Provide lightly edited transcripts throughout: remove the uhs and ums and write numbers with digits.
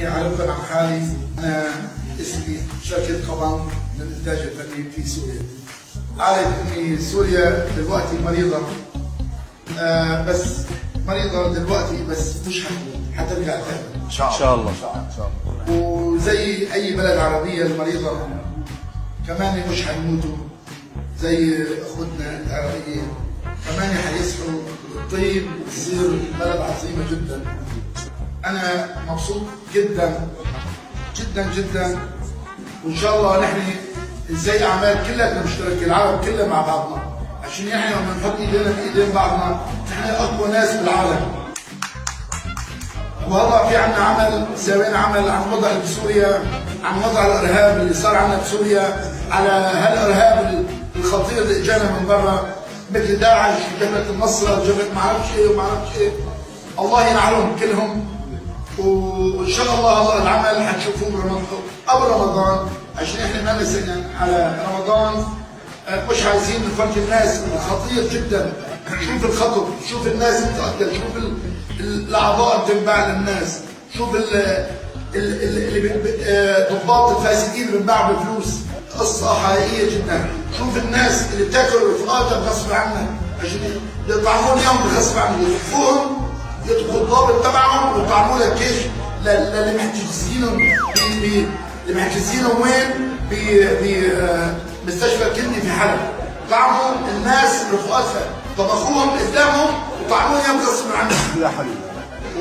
اني اعرفكم عن حالي. انا اسمي شاكر قوام من الانتاج الفني في سوريا. عارف اني سوريا دلوقتي مريضه، بس مريضه دلوقتي، بس مش حترجع تاني ان شاء الله. وزي اي بلد عربيه المريضه كمان مش حيموتوا زي اخوتنا العربيين، كمان حيصحوا الطيب وتصير بلد عظيمه جدا. انا مبسوط جدا جدا جدا، وان شاء الله نحن زي اعمال كلها مشتركه، العرب كلها مع بعضنا، عشان نحن لما نحط ايدينا بايدين بعضنا نحن اقوى ناس بالعالم. وهلا في عندنا عمل، سوينا عمل عن وضع بسوريا، عن وضع الارهاب اللي صار عندنا بسوريا، على هالارهاب الخطير اللي اجانا من برا مثل داعش وجبهه النصره وجبهه ما اعرفش ايه وما اعرفش ايه، الله ينعلهم كلهم. وان شاء الله هذا العمل حتشوفوه قبل رمضان، عشان احنا ما نسينا على رمضان. مش عايزين نفرج الناس، خطير جدا. شوف الخطر، شوف الناس بتقتل، شوف الاعضاء بتنباع للناس، شوف ضباط الفاسدين اللي بينباعوا بفلوس، قصه حقيقيه جدا. شوف الناس اللي بتاكل رفقاتها بغصب عنها، عشان يطعمون يوم بغصب عنهم، يطفوهم يطفوا الضابط تبعهم ويطعموا لك جيش اللي محجزينهم اللي محجزينهم وين؟ بمستشفى الكدني في حلب. طعموا الناس رفقاتها، طبخوهم قدامهم وطعموهم يوم بغصب عنهم. يا حبيبي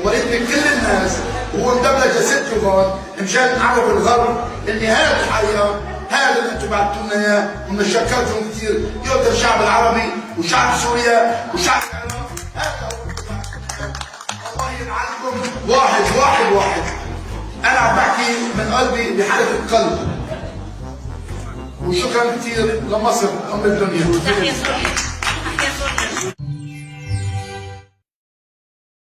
وبريد من كل الناس، وهو مدبلج ستي هون مشان نعرف الغرب ان هذه الحقيقه، هذا اللي انتم بعتوا لنا اياه ومشكلتهم كثير يقدر الشعب العربي وشعب سوريا وشعب العراق. هذا هو الله ينعلكم واحد واحد واحد. انا عم بحكي من قلبي بحاله القلب، وشكرا كثير لمصر ام الدنيا.